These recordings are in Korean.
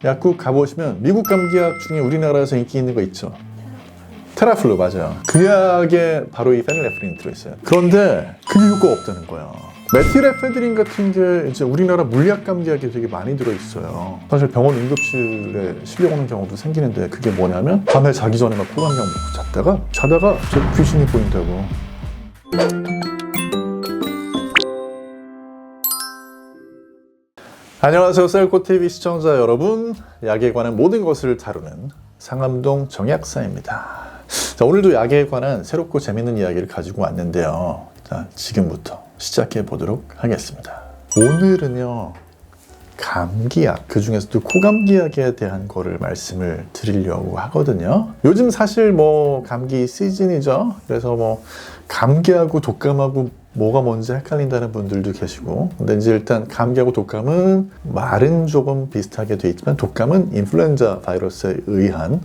약국 가보시면 미국 감기약 중에 우리나라에서 인기 있는 거 있죠. 테라플루 맞아요. 그 약에 바로 이 페닐에프린이 들어있어요. 그런데 그게 효과가 없다는 거예요. 메틸에페드린 같은 게 이제 우리나라 물약 감기약에 되게 많이 들어있어요. 사실 병원 응급실에 실려오는 경우도 생기는데 그게 뭐냐면 밤에 자기 전에 막 코감기약 먹고 자다가 저 귀신이 보인다고. 안녕하세요. 셀코TV 시청자 여러분. 약에 관한 모든 것을 다루는 상암동 정약사입니다. 자, 오늘도 약에 관한 새롭고 재밌는 이야기를 가지고 왔는데요. 자, 지금부터 시작해 보도록 하겠습니다. 오늘은요, 감기약, 그 중에서도 코감기약에 대한 거를 말씀을 드리려고 하거든요. 요즘 사실 뭐 감기 시즌이죠. 그래서 뭐 감기하고 독감하고 뭐가 뭔지 헷갈린다는 분들도 계시고, 근데 이제 일단 감기하고 독감은 말은 조금 비슷하게 돼 있지만 독감은 인플루엔자 바이러스에 의한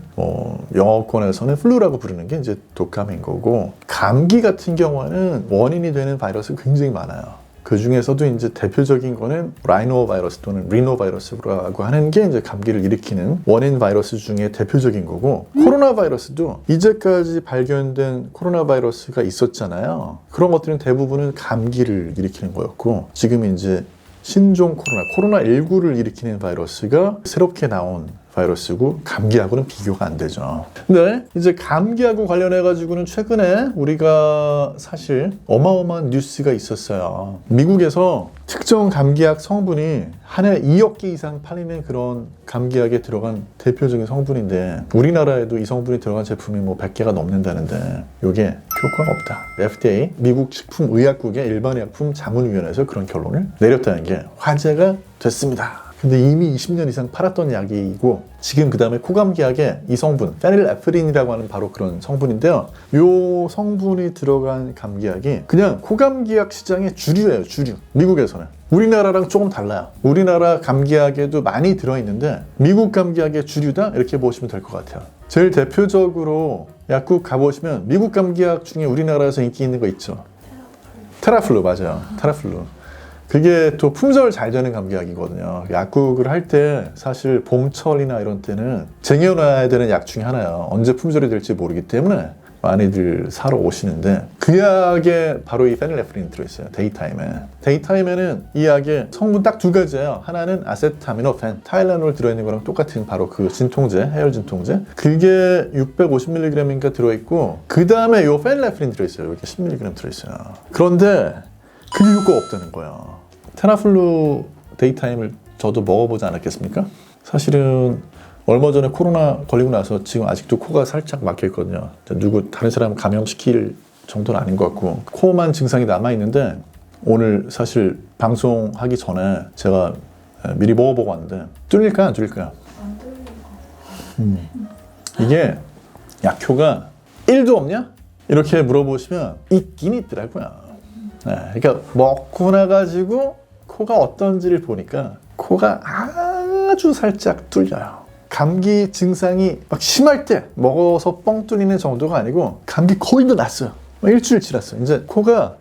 영어권에서는 플루라고 부르는 게 이제 독감인 거고, 감기 같은 경우에는 원인이 되는 바이러스가 굉장히 많아요. 그 중에서도 이제 대표적인 거는 라이노 바이러스 또는 리노 바이러스라고 하는 게 이제 감기를 일으키는 원인 바이러스 중에 대표적인 거고, 코로나 바이러스도 이제까지 발견된 코로나 바이러스가 있었잖아요. 그런 것들은 대부분은 감기를 일으키는 거였고, 지금 이제 신종 코로나19를 일으키는 바이러스가 새롭게 나온 바이러스고 감기하고는 비교가 안 되죠. 근데 이제 감기하고 관련해 가지고는 최근에 우리가 사실 어마어마한 뉴스가 있었어요. 미국에서 특정 감기약 성분이 한 해 2억 개 이상 팔리는 그런 감기약에 들어간 대표적인 성분인데, 우리나라에도 이 성분이 들어간 제품이 뭐 100개가 넘는다는데 이게 효과가 없다. FDA, 미국 식품의약국의 일반의약품 자문위원회에서 그런 결론을 내렸다는 게 화제가 됐습니다. 근데 이미 20년 이상 팔았던 약이고, 지금 그 다음에 코감기약에 이 성분, 페닐에프린이라고 하는 바로 그런 성분인데요. 이 성분이 들어간 감기약이 그냥 코감기약 시장의 주류예요, 주류. 미국에서는. 우리나라랑 조금 달라요. 우리나라 감기약에도 많이 들어있는데 미국 감기약의 주류다? 이렇게 보시면 될 것 같아요. 제일 대표적으로 약국 가보시면 미국 감기약 중에 우리나라에서 인기 있는 거 있죠. 테라플루 맞아요. 테라플루. 그게 또 품절 잘 되는 감기약이거든요. 약국을 할 때 사실 봄철이나 이런 때는 쟁여놔야 되는 약 중에 하나예요. 언제 품절이 될지 모르기 때문에 많이들 사러 오시는데, 그 약에 바로 이 페닐에프린이 들어있어요. 데이타임에는 이 약의 성분 딱 두 가지예요. 하나는 아세타미노펜, 타일라놀 들어있는 거랑 똑같은 바로 그 진통제, 해열 진통제. 그게 650mg인가 들어있고, 그 다음에 이 페닐에프린 들어있어요. 이렇게 10mg 들어있어요. 그런데 그게 효과가 없다는 거예요. 테라플루 데이타임을 저도 먹어보지 않았겠습니까? 사실은 얼마 전에 코로나 걸리고 나서 지금 아직도 코가 살짝 막혀 있거든요. 다른 사람 감염시킬 정도는 아닌 것 같고, 코만 증상이 남아있는데, 오늘 사실 방송하기 전에 제가 미리 먹어보고 왔는데 뚫릴까요, 안 뚫릴까요? 안 뚫릴 것 같아요. 이게 약효가 1도 없냐? 이렇게 물어보시면 있긴 있더라고요. 네, 그러니까 먹고 나가지고 코가 어떤지를 보니까 코가 아주 살짝 뚫려요. 감기 증상이 막 심할 때 먹어서 뻥 뚫리는 정도가 아니고, 감기 거의 다 났어요. 일주일 지났어요. 이제 코가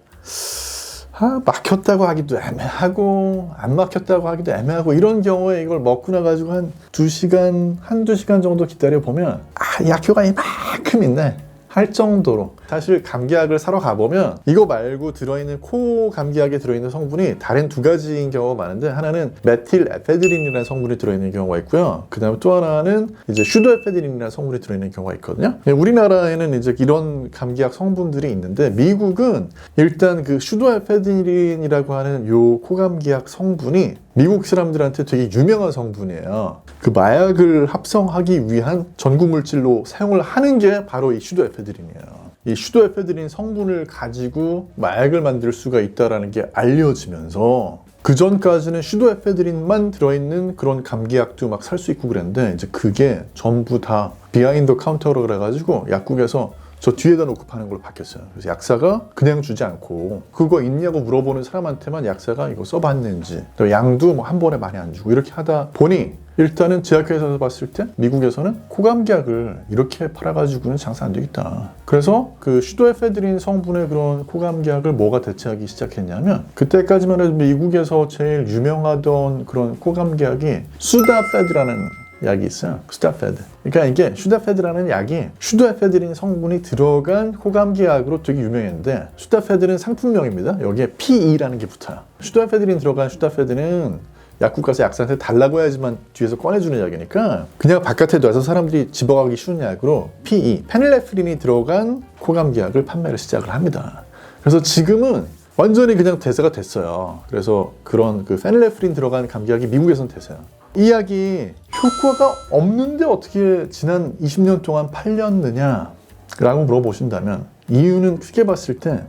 막혔다고 하기도 애매하고 안 막혔다고 하기도 애매하고, 이런 경우에 이걸 먹고 나가지고 한두 시간 정도 기다려보면 약효가 이만큼 있네 할 정도로. 사실 감기약을 사러 가보면 이거 말고 들어있는 코 감기약에 들어있는 성분이 다른 두 가지인 경우가 많은데, 하나는 메틸에페드린이라는 성분이 들어있는 경우가 있고요. 그 다음에 또 하나는 이제 슈도에페드린이라는 성분이 들어있는 경우가 있거든요. 우리나라에는 이제 이런 감기약 성분들이 있는데, 미국은 일단 그 슈도에페드린이라고 하는 요 코감기약 성분이 미국 사람들한테 되게 유명한 성분이에요. 그 마약을 합성하기 위한 전구물질로 사용을 하는 게 바로 이 슈도에페드린이에요. 이 슈도에페드린 성분을 가지고 마약을 만들 수가 있다는 게 알려지면서, 그 전까지는 슈도에페드린만 들어있는 그런 감기약도 막 살 수 있고 그랬는데, 이제 그게 전부 다 비하인드 카운터로 그래가지고 약국에서 저 뒤에다 놓고 파는 걸로 바뀌었어요. 그래서 약사가 그냥 주지 않고 그거 있냐고 물어보는 사람한테만 약사가 이거 써봤는지, 또 양도 뭐 한 번에 많이 안 주고 이렇게 하다 보니, 일단은 제약회사에서 봤을 때 미국에서는 코감기약을 이렇게 팔아가지고는 장사 안 되겠다. 그래서 그 슈도에페드린 성분의 그런 코감기약을 뭐가 대체하기 시작했냐면, 그때까지만 해도 미국에서 제일 유명하던 그런 코감기약이 수다페드라는 약이 있어요. 슈다페드. 그러니까 이게 슈다페드라는 약이 슈도에페드린 성분이 들어간 코감기 약으로 되게 유명했는데 슈다페드는 상품명입니다. 여기에 PE라는 게 붙어요. 슈도에페드린 들어간 슈다페드는 약국 가서 약사한테 달라고 해야지만 뒤에서 꺼내주는 약이니까 그냥 바깥에 놔서 사람들이 집어가기 쉬운 약으로 PE, 페닐레프린이 들어간 코감기 약을 판매를 시작을 합니다. 그래서 지금은 완전히 그냥 대세가 됐어요. 그래서 그런 그 페닐레프린 들어간 감기약이 미국에서는 대세요. 이 약이 효과가 없는데 어떻게 지난 20년 동안 팔렸느냐 라고 물어보신다면 이유는 크게 봤을 때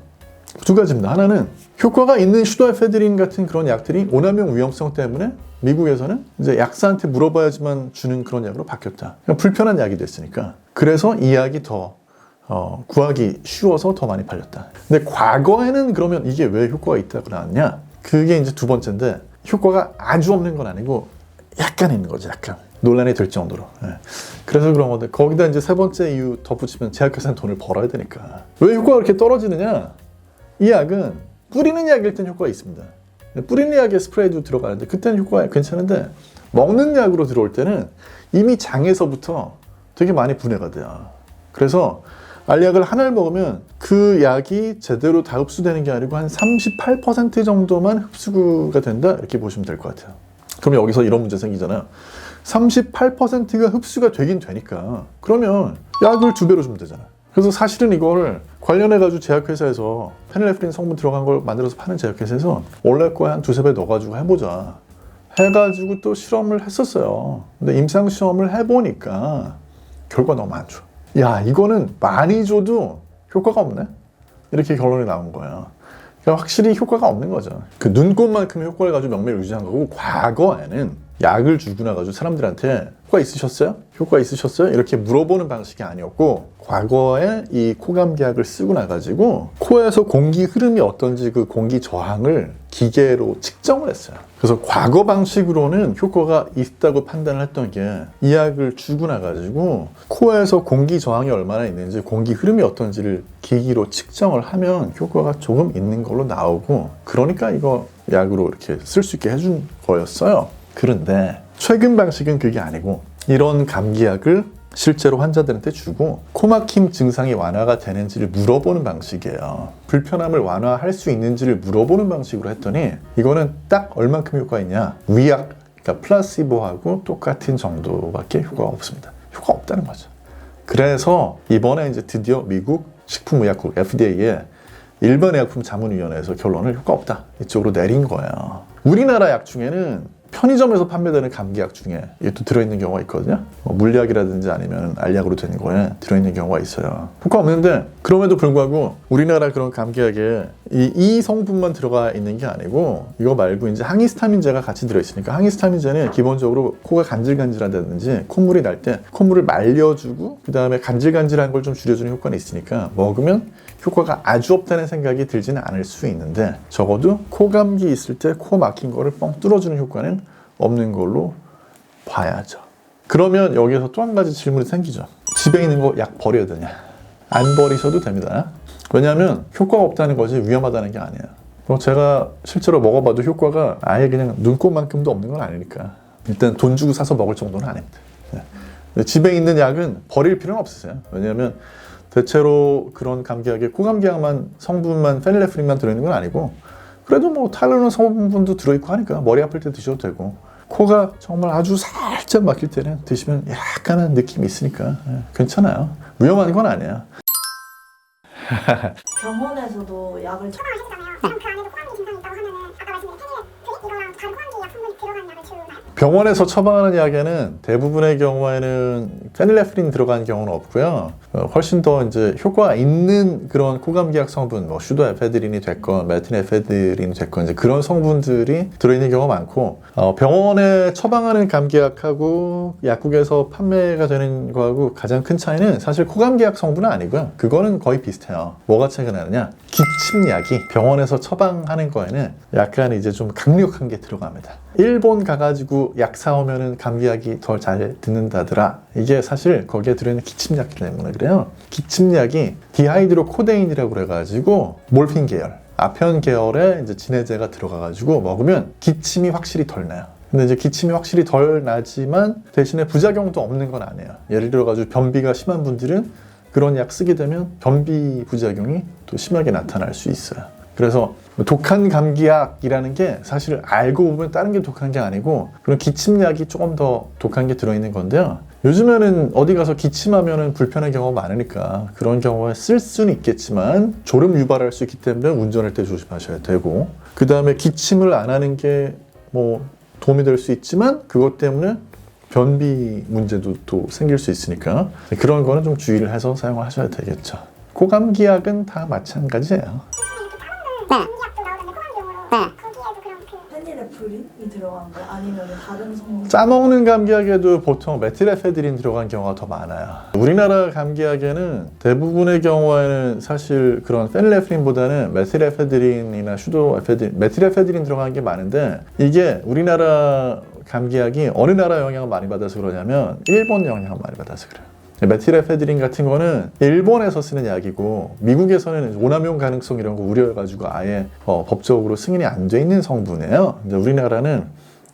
두 가지입니다. 하나는 효과가 있는 슈도에페드린 같은 그런 약들이 오남용 위험성 때문에 미국에서는 이제 약사한테 물어봐야지만 주는 그런 약으로 바뀌었다. 그냥 불편한 약이 됐으니까. 그래서 이 약이 더 구하기 쉬워서 더 많이 팔렸다. 근데 과거에는 그러면 이게 왜 효과가 있다고 나왔냐? 그게 이제 두 번째인데 효과가 아주 없는 건 아니고 약간 있는 거죠. 약간. 논란이 될 정도로. 그래서 그런 건데 거기다 이제 세 번째 이유 덧붙이면 제약회사는 돈을 벌어야 되니까. 왜 효과가 이렇게 떨어지느냐? 이 약은 뿌리는 약일 땐 효과가 있습니다. 뿌리는 약에 스프레이도 들어가는데 그때는 효과가 괜찮은데 먹는 약으로 들어올 때는 이미 장에서부터 되게 많이 분해가 돼요. 그래서 알약을 하나를 먹으면 그 약이 제대로 다 흡수되는 게 아니고 한 38% 정도만 흡수가 된다 이렇게 보시면 될 것 같아요. 그럼 여기서 이런 문제 생기잖아요. 38%가 흡수가 되긴 되니까 그러면 약을 2배로 주면 되잖아요. 그래서 사실은 이걸 관련해가지고 제약회사에서 페닐레프린 성분 들어간 걸 만들어서 파는 제약회사에서 원래 거에 한 2-3배 넣어가지고 해보자 해가지고 또 실험을 했었어요. 근데 임상시험을 해보니까 결과 너무 안 좋아. 야, 이거는 많이 줘도 효과가 없네? 이렇게 결론이 나온 거예요. 그러니까 확실히 효과가 없는 거죠. 그 눈꽃만큼 효과를 가지고 명맥을 유지한 거고 과거에는 약을 주고 나가지고 사람들한테 효과 있으셨어요? 효과 있으셨어요? 이렇게 물어보는 방식이 아니었고 과거에 이 코감기약을 쓰고 나가지고 코에서 공기 흐름이 어떤지 그 공기 저항을 기계로 측정을 했어요. 그래서 과거 방식으로는 효과가 있다고 판단을 했던 게 이 약을 주고 나가지고 코에서 공기 저항이 얼마나 있는지 공기 흐름이 어떤지를 기기로 측정을 하면 효과가 조금 있는 걸로 나오고 그러니까 이거 약으로 이렇게 쓸 수 있게 해준 거였어요. 그런데 최근 방식은 그게 아니고 이런 감기약을 실제로 환자들한테 주고 코막힘 증상이 완화가 되는지를 물어보는 방식이에요. 불편함을 완화할 수 있는지를 물어보는 방식으로 했더니 이거는 딱 얼만큼 효과가 있냐? 위약, 그러니까 플라시보하고 똑같은 정도밖에 효과가 없습니다. 효과가 없다는 거죠. 그래서 이번에 이제 드디어 미국 식품의약국 FDA에 일반의약품자문위원회에서 결론을 효과 없다 이쪽으로 내린 거예요. 우리나라 약 중에는 편의점에서 판매되는 감기약 중에 이것도 들어있는 경우가 있거든요. 물약이라든지 아니면 알약으로 된 거에 들어있는 경우가 있어요. 효과 없는데 그럼에도 불구하고 우리나라 그런 감기약에 이 성분만 들어가 있는 게 아니고 이거 말고 이제 항히스타민제가 같이 들어있으니까 항히스타민제는 기본적으로 코가 간질간질하다든지 콧물이 날 때 콧물을 말려주고 그 다음에 간질간질한 걸 좀 줄여주는 효과는 있으니까 먹으면 효과가 아주 없다는 생각이 들지는 않을 수 있는데 적어도 코감기 있을 때 코 막힌 거를 뻥 뚫어주는 효과는 없는 걸로 봐야죠. 그러면 여기에서 또 한 가지 질문이 생기죠. 집에 있는 거 약 버려야 되냐? 안 버리셔도 됩니다. 왜냐하면 효과가 없다는 것이 위험하다는 게 아니에요. 제가 실제로 먹어봐도 효과가 아예 그냥 눈꽃만큼도 없는 건 아니니까 일단 돈 주고 사서 먹을 정도는 아닙니다. 집에 있는 약은 버릴 필요는 없으세요. 왜냐하면 대체로 그런 감기약에 코감기약만 성분만 페닐레프린만 들어있는 건 아니고 그래도 뭐 탈루는 성분도 들어있고 하니까 머리 아플 때 드셔도 되고 코가 정말 아주 살짝 막힐 때는 드시면 약간은 느낌이 있으니까 괜찮아요. 위험한 건 아니에요. 병원에서도 약을 처방을 해주잖아요. 그럼 그 안에도 코감기 증상이 있다고 하면은 아까 말씀드린 페닐레프린 이거랑 다른 코감기 약 성분이 들어간 약을 치우나요? 병원에서 처방하는 약에는 대부분의 경우에는 페닐레프린 들어간 경우는 없고요. 훨씬 더 이제 효과가 있는 그런 코감기약 성분, 뭐 슈도에페드린이 됐건 메틴에페드린이 됐건 이제 그런 성분들이 들어있는 경우가 많고 병원에 처방하는 감기약하고 약국에서 판매가 되는 거하고 가장 큰 차이는 사실 코감기약 성분은 아니고요. 그거는 거의 비슷해요. 뭐가 차이가 나느냐? 기침약이 병원에서 처방하는 거에는 약간 이제 좀 강력한 게 들어갑니다. 일본 가가지고 약 사오면은 감기약이 더 잘 듣는다더라. 이게 사실 거기에 들어있는 기침약 때문에 그래요. 기침약이 디하이드로코데인이라고 그래가지고 몰핀 계열, 아편 계열의 이제 진해제가 들어가가지고 먹으면 기침이 확실히 덜 나요. 근데 이제 기침이 확실히 덜 나지만 대신에 부작용도 없는 건 아니에요. 예를 들어가지고 변비가 심한 분들은 그런 약 쓰게 되면 변비 부작용이 또 심하게 나타날 수 있어요. 그래서 독한 감기약이라는 게 사실 알고 보면 다른 게 독한 게 아니고 그런 기침약이 조금 더 독한 게 들어있는 건데요. 요즘에는 어디 가서 기침하면 불편한 경우가 많으니까 그런 경우에 쓸 수는 있겠지만 졸음 유발할 수 있기 때문에 운전할 때 조심하셔야 되고, 그 다음에 기침을 안 하는 게 뭐 도움이 될 수 있지만 그것 때문에 변비 문제도 또 생길 수 있으니까 그런 거는 좀 주의를 해서 사용을 하셔야 되겠죠. 고감기약은 다 마찬가지예요. 감기약도 나오던데 코감기용으로. 거기에도 그럼 그 페니레프린이 들어간 거야? 아니면 다른 성분? 짜먹는 감기약에도 보통 메틸에페드린 들어간 경우가 더 많아요. 우리나라 감기약에는 대부분의 경우에는 사실 그런 페닐에프린보다는 메틸에페드린이나 슈도에페드린, 메틸에페드린 들어간 게 많은데 이게 우리나라 감기약이 어느 나라 영향을 많이 받아서 그러냐면 일본 영향을 많이 받아서 그래요. 메틸에페드린 같은 거는 일본에서 쓰는 약이고 미국에서는 오남용 가능성 이런 거 우려해가지고 아예 법적으로 승인이 안 돼 있는 성분이에요. 근데 우리나라는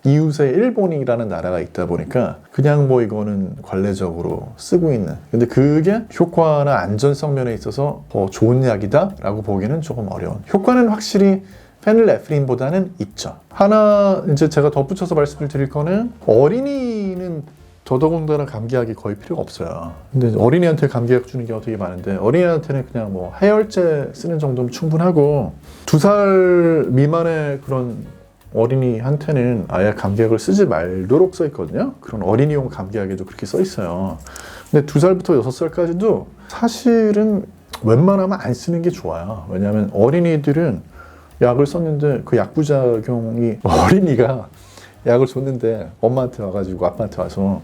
이웃에 일본이라는 나라가 있다 보니까 그냥 뭐 이거는 관례적으로 쓰고 있는, 근데 그게 효과나 안전성 면에 있어서 더 좋은 약이다 라고 보기는 조금 어려운, 효과는 확실히 페닐에프린보다는 있죠. 하나 이제 제가 덧붙여서 말씀을 드릴 거는 어린이는 더더군다나 감기약이 거의 필요가 없어요. 근데 어린이한테 감기약 주는 경우가 되게 많은데 어린이한테는 그냥 뭐 해열제 쓰는 정도면 충분하고 2살 미만의 그런 어린이한테는 아예 감기약을 쓰지 말도록 써 있거든요. 그런 어린이용 감기약에도 그렇게 써 있어요. 근데 2살부터 6살까지도 사실은 웬만하면 안 쓰는 게 좋아요. 왜냐하면 어린이들은 약을 썼는데 그 약부작용이, 어린이가 약을 줬는데 엄마한테 와가지고 아빠한테 와서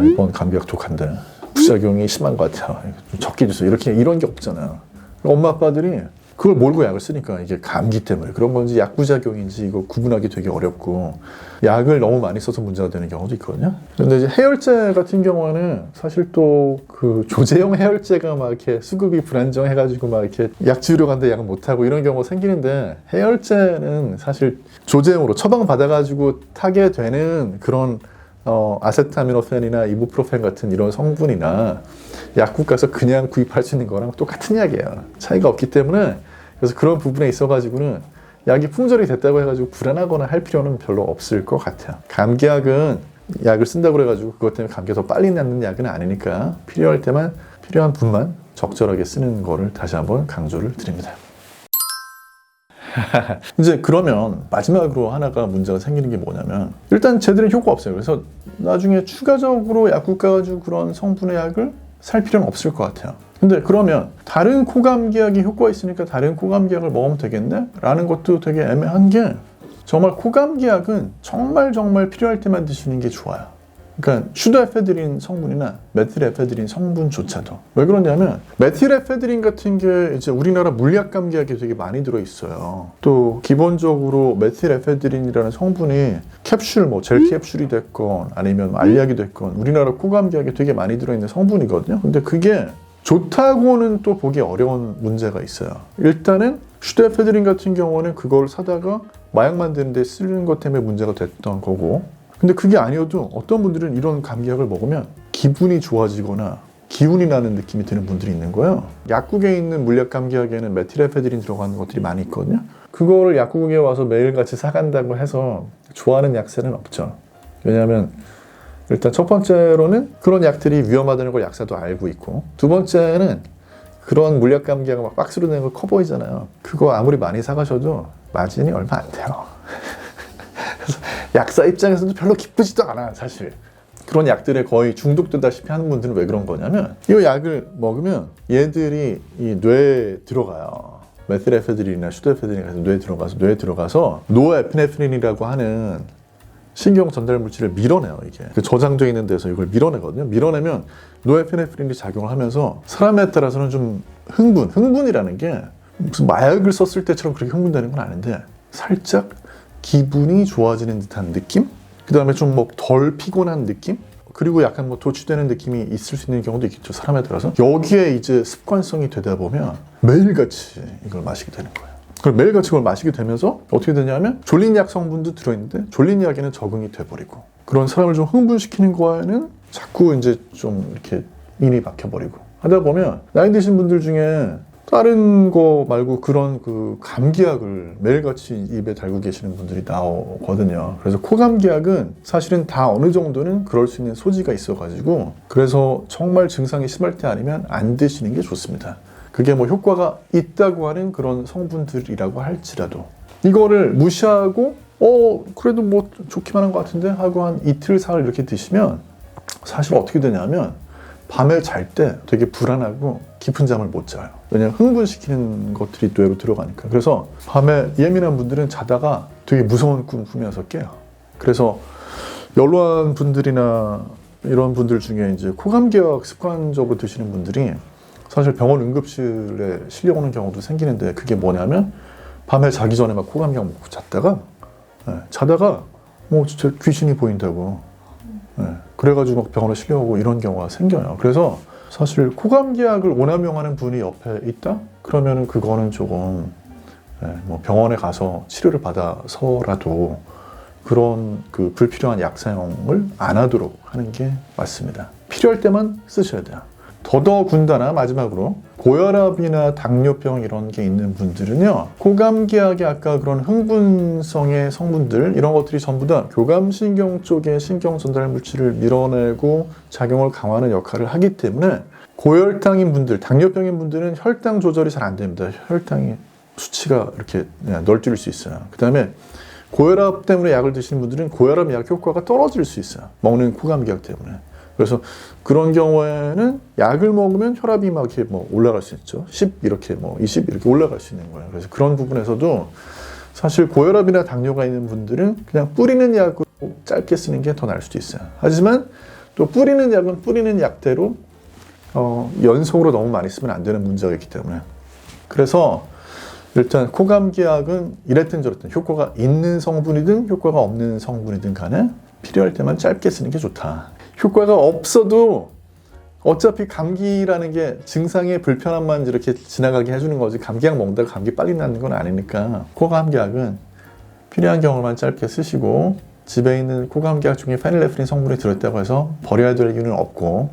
이번 감기약 독한데 부작용이 심한 것 같아요. 좀 적게 주세요. 이런 게 없잖아요. 엄마 아빠들이 그걸 몰고 약을 쓰니까 이게 감기 때문에 그런 건지 약부작용인지 이거 구분하기 되게 어렵고 약을 너무 많이 써서 문제가 되는 경우도 있거든요. 그런데 이제 해열제 같은 경우는 사실 또 그 조제용 해열제가 막 이렇게 수급이 불안정해가지고 막 이렇게 약 지으러 갔는데 약을 못하고 이런 경우가 생기는데, 해열제는 사실 조제용으로 처방받아가지고 타게 되는 그런 아세타미노펜이나 이부프로펜 같은 이런 성분이나 약국 가서 그냥 구입할 수 있는 거랑 똑같은 약이에요. 차이가 없기 때문에, 그래서 그런 부분에 있어가지고는 약이 품절이 됐다고 해가지고 불안하거나 할 필요는 별로 없을 것 같아요. 감기약은 약을 쓴다고 그래가지고 그것 때문에 감기가 더 빨리 낫는 약은 아니니까 필요할 때만 필요한 분만 적절하게 쓰는 거를 다시 한번 강조를 드립니다. 이제 그러면 마지막으로 하나가 문제가 생기는 게 뭐냐면, 일단 쟤들은 효과 없어요. 그래서 나중에 추가적으로 약국 가가지고 그런 성분의 약을 살 필요는 없을 것 같아요. 근데 그러면 다른 코감기약이 효과가 있으니까 다른 코감기약을 먹으면 되겠네? 라는 것도 되게 애매한 게, 정말 코감기약은 정말 필요할 때만 드시는 게 좋아요. 그러니까 슈도에페드린 성분이나 메틸에페드린 성분조차도. 왜 그러냐면 메틸에페드린 같은 게 이제 우리나라 물약 감기약에 되게 많이 들어있어요. 또 기본적으로 메틸에페드린이라는 성분이 캡슐, 뭐 젤 캡슐이 됐건 아니면 알약이 됐건 우리나라 코감기약에 되게 많이 들어있는 성분이거든요. 근데 그게 좋다고는 또 보기 어려운 문제가 있어요. 일단은 슈도에페드린 같은 경우는 그걸 사다가 마약 만드는 데 쓰는 것 때문에 문제가 됐던 거고, 근데 그게 아니어도 어떤 분들은 이런 감기약을 먹으면 기분이 좋아지거나 기운이 나는 느낌이 드는 분들이 있는 거예요. 약국에 있는 물약 감기약에는 메틸에페드린 들어가는 것들이 많이 있거든요. 그거를 약국에 와서 매일같이 사간다고 해서 좋아하는 약사는 없죠. 왜냐하면 일단 첫 번째로는 그런 약들이 위험하다는 걸 약사도 알고 있고, 두 번째는 그런 물약 감기약 막 박스로 된 거 커 보이잖아요. 그거 아무리 많이 사가셔도 마진이 얼마 안 돼요. 그래서 약사 입장에서도 별로 기쁘지도 않아, 사실. 그런 약들에 거의 중독되다시피 하는 분들은 왜 그런 거냐면, 이 약을 먹으면 얘들이 이 뇌에 들어가요. 메틸에페드린이나 슈도에페드린이 뇌에 들어가서 노에피네프린이라고 하는 신경 전달 물질을 밀어내요. 이게 그 저장되어 있는 데서 이걸 밀어내거든요. 밀어내면 노에피네프린이 작용을 하면서 사람에 따라서는 좀 흥분이라는 게 무슨 마약을 썼을 때처럼 그렇게 흥분되는 건 아닌데 살짝 기분이 좋아지는 듯한 느낌? 그 다음에 좀 뭐 덜 피곤한 느낌? 그리고 약간 뭐 도취되는 느낌이 있을 수 있는 경우도 있겠죠, 사람에 따라서. 여기에 이제 습관성이 되다 보면 매일같이 이걸 마시게 되는 거예요. 그럼 매일같이 그걸 마시게 되면서 어떻게 되냐면 졸린 약 성분도 들어있는데 졸린 약에는 적응이 돼버리고 그런 사람을 좀 흥분시키는 거에는 자꾸 이제 좀 이렇게 인이 박혀버리고 하다 보면 나이 드신 분들 중에 다른 거 말고 그런 그 감기약을 매일같이 입에 달고 계시는 분들이 나오거든요. 그래서 코감기약은 사실은 다 어느 정도는 그럴 수 있는 소지가 있어가지고 그래서 정말 증상이 심할 때 아니면 안 드시는 게 좋습니다. 그게 뭐 효과가 있다고 하는 그런 성분들이라고 할지라도 이거를 무시하고 그래도 뭐 좋기만 한 것 같은데 하고 한 이틀 사흘 이렇게 드시면 사실 어떻게 되냐면 밤에 잘 때 되게 불안하고 깊은 잠을 못 자요. 왜냐하면 흥분시키는 것들이 뇌로 들어가니까. 그래서 밤에 예민한 분들은 자다가 되게 무서운 꿈 꾸면서 깨요. 그래서 연로한 분들이나 이런 분들 중에 이제 코감기약 습관적으로 드시는 분들이 사실 병원 응급실에 실려오는 경우도 생기는데 그게 뭐냐면 밤에 자기 전에 막 코감기약 먹고 자다가 뭐 진짜 귀신이 보인다고 그래가지고 막 병원에 실려오고 이런 경우가 생겨요. 그래서 사실 코감기약을 오남용하는 분이 옆에 있다? 그러면은 그거는 조금 뭐 병원에 가서 치료를 받아서라도 그런 그 불필요한 약 사용을 안 하도록 하는 게 맞습니다. 필요할 때만 쓰셔야 돼요. 더더군다나 마지막으로 고혈압이나 당뇨병 이런 게 있는 분들은요, 코감기약의 아까 그런 흥분성의 성분들 이런 것들이 전부 다 교감신경 쪽의 신경 전달 물질을 밀어내고 작용을 강화하는 역할을 하기 때문에 고혈당인 분들, 당뇨병인 분들은 혈당 조절이 잘 안 됩니다. 혈당의 수치가 이렇게 널뛰를 수 있어요. 그 다음에 고혈압 때문에 약을 드시는 분들은 고혈압 약 효과가 떨어질 수 있어요. 먹는 코감기약 때문에. 그래서 그런 경우에는 약을 먹으면 혈압이 막 이렇게 뭐 올라갈 수 있죠. 10 이렇게 뭐 20 이렇게 올라갈 수 있는 거예요. 그래서 그런 부분에서도 사실 고혈압이나 당뇨가 있는 분들은 그냥 뿌리는 약으로 짧게 쓰는 게 더 나을 수도 있어요. 하지만 또 뿌리는 약은 뿌리는 약대로 연속으로 너무 많이 쓰면 안 되는 문제가 있기 때문에 그래서 일단 코감기약은 이랬든 저랬든 효과가 있는 성분이든 효과가 없는 성분이든 간에 필요할 때만 짧게 쓰는 게 좋다. 효과가 없어도 어차피 감기라는 게 증상의 불편함만 이렇게 지나가게 해주는 거지 감기약 먹다가 감기 빨리 낫는 건 아니니까 코감기약은 필요한 경우만 짧게 쓰시고 집에 있는 코감기약 중에 페닐레프린 성분이 들어있다고 해서 버려야 될 이유는 없고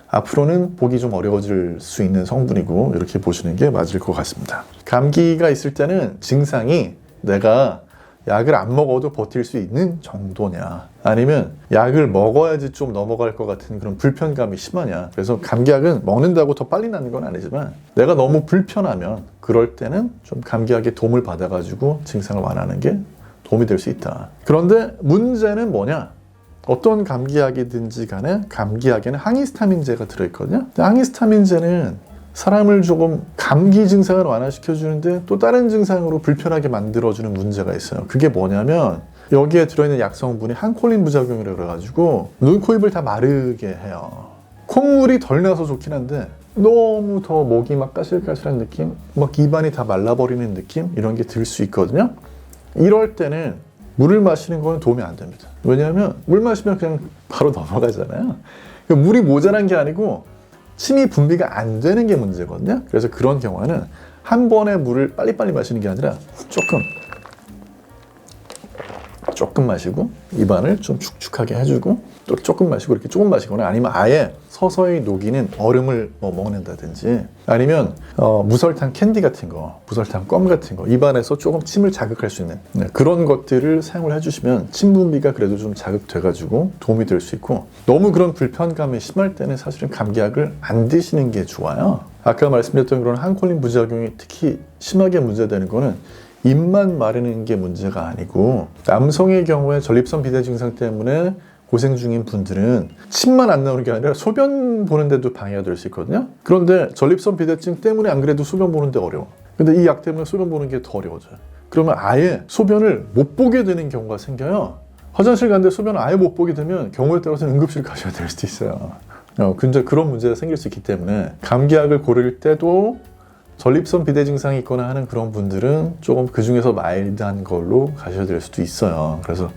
앞으로는 보기 좀 어려워질 수 있는 성분이고 이렇게 보시는 게 맞을 것 같습니다. 감기가 있을 때는 증상이 내가 약을 안 먹어도 버틸 수 있는 정도냐 아니면 약을 먹어야지 좀 넘어갈 것 같은 그런 불편감이 심하냐. 그래서 감기약은 먹는다고 더 빨리 낫는 건 아니지만 내가 너무 불편하면 그럴 때는 좀 감기약의 도움을 받아가지고 증상을 완화하는 게 도움이 될 수 있다. 그런데 문제는 뭐냐? 어떤 감기약이든지 간에 감기약에는 항히스타민제가 들어있거든요. 근데 항히스타민제는 사람을 조금 감기 증상을 완화시켜주는데 또 다른 증상으로 불편하게 만들어주는 문제가 있어요. 그게 뭐냐면 여기에 들어있는 약성분이 항콜린 부작용이라고 그래가지고 눈, 코, 입을 다 마르게 해요. 콧물이 덜 나서 좋긴 한데 너무 더 목이 막 까실까실한 느낌, 막 입안이 다 말라버리는 느낌 이런 게 들 수 있거든요. 이럴 때는 물을 마시는 건 도움이 안 됩니다. 왜냐하면 물 마시면 그냥 바로 넘어가잖아요. 물이 모자란 게 아니고 침이 분비가 안 되는 게 문제거든요. 그래서 그런 경우에는 한 번에 물을 빨리빨리 마시는 게 아니라 조금 마시고 입안을 좀 축축하게 해주고 또 조금 마시고 이렇게 조금 마시거나 아니면 아예 서서히 녹이는 얼음을 뭐 먹는다든지 아니면 무설탕 캔디 같은 거, 무설탕 껌 같은 거 입안에서 조금 침을 자극할 수 있는 그런 것들을 사용을 해주시면 침 분비가 그래도 좀 자극돼가지고 도움이 될 수 있고 너무 그런 불편감이 심할 때는 사실은 감기약을 안 드시는 게 좋아요. 아까 말씀드렸던 그런 항콜린 부작용이 특히 심하게 문제되는 거는 입만 마르는 게 문제가 아니고 남성의 경우에 전립선 비대 증상 때문에 고생 중인 분들은 침만 안 나오는 게 아니라 소변 보는데도 방해가 될 수 있거든요. 그런데 전립선 비대증 때문에 안 그래도 소변 보는데 어려워. 근데 이 약 때문에 소변 보는 게 더 어려워져요. 그러면 아예 소변을 못 보게 되는 경우가 생겨요. 화장실 갔는데 소변을 아예 못 보게 되면 경우에 따라서는 응급실 가셔야 될 수도 있어요. 근데 그런 문제가 생길 수 있기 때문에 감기약을 고를 때도 전립선 비대 증상이 있거나 하는 그런 분들은 조금 그 중에서 마일드한 걸로 가셔야 될 수도 있어요. 그래서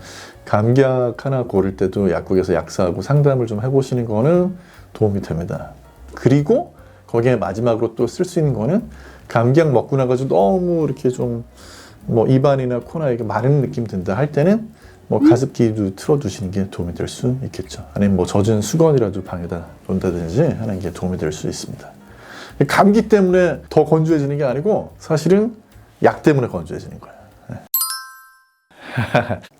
감기약 하나 고를 때도 약국에서 약사하고 상담을 좀 해보시는 거는 도움이 됩니다. 그리고 거기에 마지막으로 또 쓸 수 있는 거는 감기약 먹고 나가지고 너무 이렇게 좀 뭐 입안이나 코나 이렇게 마른 느낌 든다 할 때는 뭐 가습기도 틀어두시는 게 도움이 될 수 있겠죠. 아니면 뭐 젖은 수건이라도 방에다 놓는다든지 하는 게 도움이 될 수 있습니다. 감기 때문에 더 건조해지는 게 아니고 사실은 약 때문에 건조해지는 거예요.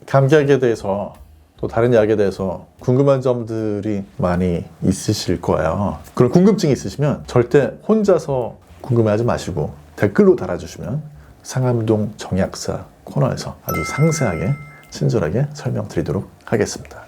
감기약에 대해서 또 다른 약에 대해서 궁금한 점들이 많이 있으실 거예요. 그런 궁금증이 있으시면 절대 혼자서 궁금해하지 마시고 댓글로 달아주시면 상암동 정약사 코너에서 아주 상세하게 친절하게 설명드리도록 하겠습니다.